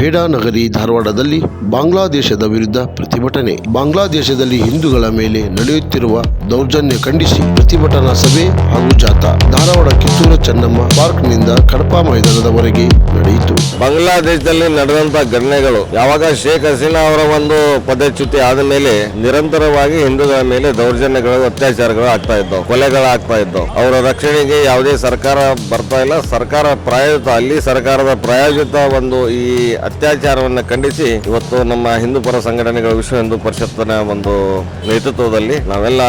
ಪೇಡಾ ನಗರಿ ಧಾರವಾಡದಲ್ಲಿ ಬಾಂಗ್ಲಾದೇಶದ ವಿರುದ್ಧ ಪ್ರತಿಭಟನೆ. ಬಾಂಗ್ಲಾದೇಶದಲ್ಲಿ ಹಿಂದೂಗಳ ಮೇಲೆ ನಡೆಯುತ್ತಿರುವ ದೌರ್ಜನ್ಯ ಖಂಡಿಸಿ ಪ್ರತಿಭಟನಾ ಸಭೆ ಹಾಗೂ ಜಾಥಾ ಧಾರವಾಡ ಕಿತ್ತೂರು ಚೆನ್ನಮ್ಮ ಪಾರ್ಕ್ನಿಂದ ಕಡಪ ಮೈದಾನದವರೆಗೆ ನಡೆಯಿತು. ಬಾಂಗ್ಲಾದೇಶದಲ್ಲಿ ನಡೆದಂತಹ ಘಟನೆಗಳು ಯಾವಾಗ ಶೇಖ್ ಹಸೀನಾ ಅವರ ಒಂದು ಪದಚ್ಯುತಿ ಆದ ಮೇಲೆ ನಿರಂತರವಾಗಿ ಹಿಂದೂಗಳ ಮೇಲೆ ದೌರ್ಜನ್ಯಗಳು ಅತ್ಯಾಚಾರಗಳು ಆಗ್ತಾ ಇದ್ದವು, ಕೊಲೆಗಳಾಗ್ತಾ ಇದ್ದವು. ಅವರ ರಕ್ಷಣೆಗೆ ಯಾವುದೇ ಸರ್ಕಾರ ಬರ್ತಾ ಇಲ್ಲ. ಸರ್ಕಾರ ಪ್ರಾಯೋಜಿತ ಅಲ್ಲಿ ಸರ್ಕಾರದ ಪ್ರಾಯೋಜಿತ ಒಂದು ಈ ಅತ್ಯಾಚಾರವನ್ನು ಖಂಡಿಸಿ ಇವತ್ತು ನಮ್ಮ ಹಿಂದೂ ಪರ ಸಂಘಟನೆಗಳು ವಿಶ್ವ ಹಿಂದೂ ಪರಿಷತ್ತಿನ ಒಂದು ನೇತೃತ್ವದಲ್ಲಿ ನಾವೆಲ್ಲ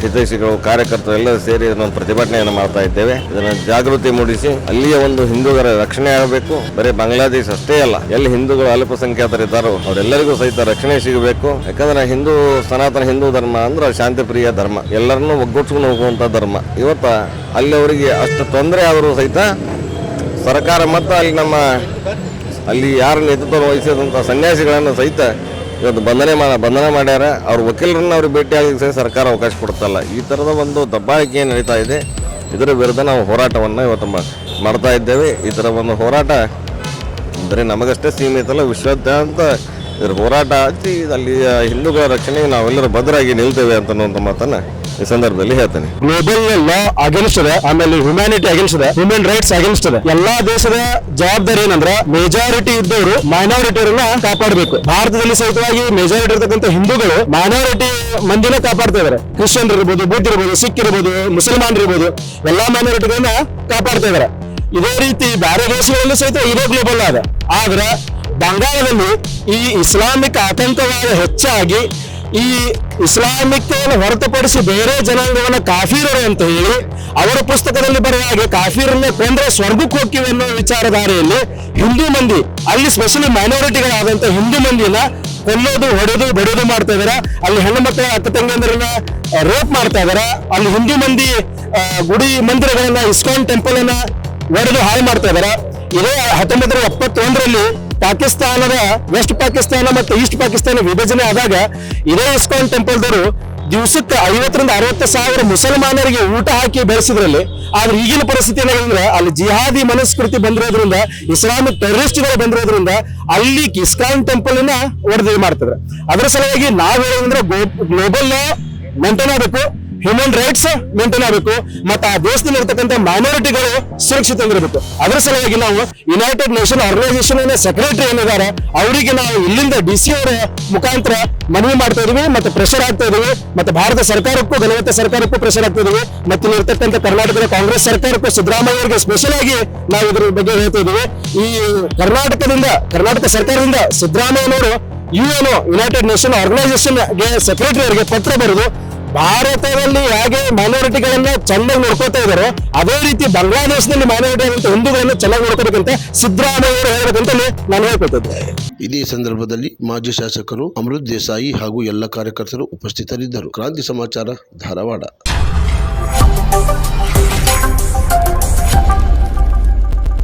ಹಿತೈಷಿಗಳು ಕಾರ್ಯಕರ್ತರು ಎಲ್ಲ ಸೇರಿ ಒಂದು ಪ್ರತಿಭಟನೆಯನ್ನು ಮಾಡ್ತಾ ಇದ್ದೇವೆ. ಇದನ್ನು ಜಾಗೃತಿ ಮೂಡಿಸಿ ಅಲ್ಲಿಯ ಒಂದು ಹಿಂದೂಗಳ ರಕ್ಷಣೆ ಆಗಬೇಕು. ಬರೀ ಬಾಂಗ್ಲಾದೇಶ ಅಷ್ಟೇ ಅಲ್ಲ, ಎಲ್ಲಿ ಹಿಂದೂಗಳು ಅಲ್ಪಸಂಖ್ಯಾತರಿದ್ದಾರೋ ಅವರೆಲ್ಲರಿಗೂ ಸಹಿತ ರಕ್ಷಣೆ ಸಿಗಬೇಕು. ಯಾಕಂದ್ರೆ ಹಿಂದೂ ಸನಾತನ ಹಿಂದೂ ಧರ್ಮ ಅಂದ್ರೆ ಶಾಂತಿ ಪ್ರಿಯ ಧರ್ಮ, ಎಲ್ಲರನ್ನೂ ಒಗ್ಗೂಡ್ಸ್ಕೊಂಡು ಹೋಗುವಂತ ಧರ್ಮ. ಇವತ್ತ ಅಲ್ಲಿ ಅವರಿಗೆ ಅಷ್ಟು ತೊಂದರೆ ಆದರೂ ಸಹಿತ ಸರ್ಕಾರ ಮತ್ತು ಅಲ್ಲಿ ಯಾರು ನೇತೃತ್ವ ವಹಿಸಿದಂಥ ಸನ್ಯಾಸಿಗಳನ್ನು ಸಹಿತ ಇವತ್ತು ಬಂಧನ ಮಾಡ್ಯಾರ. ಅವ್ರ ವಕೀಲರನ್ನ ಅವ್ರಿಗೆ ಭೇಟಿಯಾಗಲಿಕ್ಕೆ ಸಹ ಸರ್ಕಾರ ಅವಕಾಶ ಕೊಡ್ತಲ್ಲ. ಈ ಥರದ ಒಂದು ದಬ್ಬಾಳಿಕೆ ನಡೀತಾ ಇದೆ. ಇದರ ವಿರುದ್ಧ ನಾವು ಹೋರಾಟವನ್ನು ಇವತ್ತು ಮಾಡ್ತಾ ಇದ್ದೇವೆ. ಈ ಥರ ಒಂದು ಹೋರಾಟ ಅಂದರೆ ನಮಗಷ್ಟೇ ಸೀಮಿತ ಅಲ್ಲ, ವಿಶ್ವಾದ್ಯಂತ ಇದರ ಹೋರಾಟ ಹಚ್ಚಿ ಅಲ್ಲಿ ಹಿಂದೂಗಳ ರಕ್ಷಣೆಗೆ ನಾವೆಲ್ಲರೂ ಭದ್ರಾಗಿ ನಿಲ್ತೇವೆ ಅಂತನ್ನುವಂಥ ಮಾತನ್ನ ಈ ಸಂದರ್ಭದಲ್ಲಿ ಹೇಳ್ತೇನೆ. ಗ್ಲೋಬಲ್ ಲಾ ಅಗೇನ್ಸ್ಟ್ ಇದೆ, ಆಮೇಲೆ ಹ್ಯುಮ್ಯಾನಿಟಿ ಅಗೇನ್ಸ್ಟ್ ಇದೆ, ಹ್ಯೂಮನ್ ರೈಟ್ಸ್ ಅಗೇನ್ಸ್ಟ್ ಇದೆ. ಎಲ್ಲಾ ದೇಶದ ಜವಾಬ್ದಾರಿ ಏನಂದ್ರೆ ಮೆಜಾರಿಟಿ ಇದ್ದವರು ಮೈನಾರಿಟಿಯರನ್ನ ಕಾಪಾಡಬೇಕು. ಭಾರತದಲ್ಲಿ ಸಹಿತವಾಗಿ ಮೆಜಾರಿಟಿ ಇರತಕ್ಕಂಥ ಹಿಂದೂಗಳು ಮೈನಾರಿಟಿ ಮಂದಿನ ಕಾಪಾಡ್ತಾ ಇದಾರೆ. ಕ್ರಿಶ್ಚಿಯನ್ ಇರ್ಬೋದು, ಬುದ್ಧ ಇರ್ಬೋದು, ಸಿಖ್ ಇರ್ಬೋದು, ಮುಸಲ್ಮಾನ್ ಇರ್ಬೋದು, ಎಲ್ಲಾ ಮೈನಾರಿಟಿಗಳನ್ನ ಕಾಪಾಡ್ತಾ ಇದಾರೆ. ಇದೇ ರೀತಿ ಬೇರೆ ದೇಶಗಳಲ್ಲೂ ಸಹಿತ ಇದೇ ಗ್ಲೋಬಲ್ ಆದ. ಆದ್ರೆ ಬಂಗಾಳದಲ್ಲಿ ಈ ಇಸ್ಲಾಮಿಕ್ ಆತಂಕವಾದ ಹೆಚ್ಚಾಗಿ ಈ ಇಸ್ಲಾಮಿಕ್ ಹೊರತುಪಡಿಸಿ ಬೇರೆ ಜನಾಂಗವನ್ನ ಕಾಫೀರರು ಅಂತ ಹೇಳಿ ಅವರ ಪುಸ್ತಕದಲ್ಲಿ ಬರುವ ಹಾಗೆ ಕಾಫೀರನ್ನ ಕೊಂದ್ರೆ ಸ್ವರ್ಗಕ್ಕೆ ಹೋಗ್ತೀವಿ ಅನ್ನೋ ವಿಚಾರಧಾರೆಯಲ್ಲಿ ಹಿಂದೂ ಮಂದಿ, ಅಲ್ಲಿ ಸ್ಪೆಷಲಿ ಮೈನಾರಿಟಿಗಳಾದಂತ ಹಿಂದೂ ಮಂದಿನ ಕೊಲ್ಲೋದು, ಹೊಡೆದು, ಬಡಿಯೋದು ಮಾಡ್ತಾ ಇದಾರೆ. ಅಲ್ಲಿ ಹೆಣ್ಣು ಮಕ್ಕಳ ಅಕ್ಕ ತಂಗಿಯಂದ್ರನ್ನ ರೇಪ್ ಮಾಡ್ತಾ ಇದಾರೆ. ಅಲ್ಲಿ ಹಿಂದೂ ಮಂದಿ ಗುಡಿ ಮಂದಿರಗಳನ್ನ, ಇಸ್ಕಾನ್ ಟೆಂಪಲ್ ಅನ್ನ ಒಡೆದು ಹಾಳು ಮಾಡ್ತಾ ಇದಾರೆ. ಇದೇ 1971ರಲ್ಲಿ ಪಾಕಿಸ್ತಾನದ ವೆಸ್ಟ್ ಪಾಕಿಸ್ತಾನ ಮತ್ತು ಈಸ್ಟ್ ಪಾಕಿಸ್ತಾನ ವಿಭಜನೆ ಆದಾಗ ಇದೇ ಇಸ್ಕಾನ್ ಟೆಂಪಲ್ದವರು ದಿವಸಕ್ಕೆ 50,000 ರಿಂದ 60,000 ಮುಸಲ್ಮಾನರಿಗೆ ಊಟ ಹಾಕಿ ಬೆಳೆಸಿದ್ರಲ್ಲಿ. ಆದ್ರೆ ಈಗಿನ ಪರಿಸ್ಥಿತಿ ಏನಾಗಿದೆ, ಅಲ್ಲಿ ಜಿಹಾದಿ ಮನಸ್ಕೃತಿ ಬಂದಿರೋದ್ರಿಂದ, ಇಸ್ಲಾಮಿಕ್ ಟೆರರಿಸ್ಟ್ಗಳು ಬಂದಿರೋದ್ರಿಂದ ಅಲ್ಲಿ ಇಸ್ಕಾನ್ ಟೆಂಪಲ್ ಅನ್ನ ಒಡೆದು ಮಾಡ್ತಿದ್ರು. ಅದರ ಸಲುವಾಗಿ ನಾವು ಹೇಳೋದಂದ್ರೆ ಗ್ಲೋಬಲ್ ಲಾ ಮೇಂಟೈನ್ ಆಗಬೇಕು, ಹ್ಯೂಮನ್ ರೈಟ್ಸ್ ಮೇಂಟೈನ್ ಆಗಬೇಕು, ಮತ್ತು ಆ ದೇಶದಲ್ಲಿ ಇರತಕ್ಕಂಥ ಮೈನಾರಿಟಿಗಳು ಸುರಕ್ಷಿತವಾಗಿರಬೇಕು. ಅದರ ಸಲುವಾಗಿ ನಾವು ಯುನೈಟೆಡ್ ನೇಷನ್ ಆರ್ಗನೈಸೇಷನ್ ಸೆಕ್ರೆಟರಿ ಏನಿದ್ದಾರೆ ಅವರಿಗೆ ನಾವು ಇಲ್ಲಿಂದ DC ಅವರ ಮುಖಾಂತರ ಮನವಿ ಮಾಡ್ತಾ ಇದೀವಿ ಮತ್ತು ಪ್ರೆಷರ್ ಆಗ್ತಾ ಇದೀವಿ. ಮತ್ತು ಭಾರತ ಸರ್ಕಾರಕ್ಕೂ, ಘನವತ್ತ ಸರ್ಕಾರಕ್ಕೂ ಪ್ರೆಷರ್ ಆಗ್ತಾ ಇದೀವಿ. ಮತ್ತು ಇಲ್ಲಿರ್ತಕ್ಕಂಥ ಕರ್ನಾಟಕದ ಕಾಂಗ್ರೆಸ್ ಸರ್ಕಾರಕ್ಕೂ, ಸಿದ್ದರಾಮಯ್ಯ ಅವರಿಗೆ ಸ್ಪೆಷಲ್ ಆಗಿ ನಾವು ಇದ್ರ ಬಗ್ಗೆ ಹೇಳ್ತಾ ಇದೀವಿ. ಈ ಕರ್ನಾಟಕ ಸರ್ಕಾರದಿಂದ ಸಿದ್ದರಾಮಯ್ಯನವರು UN ಯುನೈಟೆಡ್ ನೇಷನ್ ಆರ್ಗನೈಸೇಷನ್ ಗೆ ಸೆಕ್ರೆಟರಿ ಅವರಿಗೆ ಪತ್ರ ಬರೆದು ಭಾರತದಲ್ಲಿ ಹೇಗೆ ಮೈನಾರಿಟಿಗಳನ್ನ ಚೆನ್ನಾಗಿ ನೋಡ್ಕೋತಾ ಇದಾರೋ ಅದೇ ರೀತಿ ಬಾಂಗ್ಲಾದೇಶದಲ್ಲಿ ಮೈನಾರಿಟಿ ಆದಂತ ಹಿಂದೂಗಳನ್ನ ಚೆನ್ನಾಗಿ ನೋಡ್ಕೋಬೇಕಂತ ಸಿದ್ದರಾಮಯ್ಯ ಅವರು ಹೇಳಬೇಕಂತ ನಾನು ಹೇಳ್ಕೊತಿದ್ದೆ. ಇದೇ ಸಂದರ್ಭದಲ್ಲಿ ಮಾಜಿ ಶಾಸಕರು ಅಮೃತ್ ದೇಸಾಯಿ ಹಾಗೂ ಎಲ್ಲ ಕಾರ್ಯಕರ್ತರು ಉಪಸ್ಥಿತರಿದ್ದರು. ಕ್ರಾಂತಿ ಸಮಾಚಾರ, ಧಾರವಾಡ.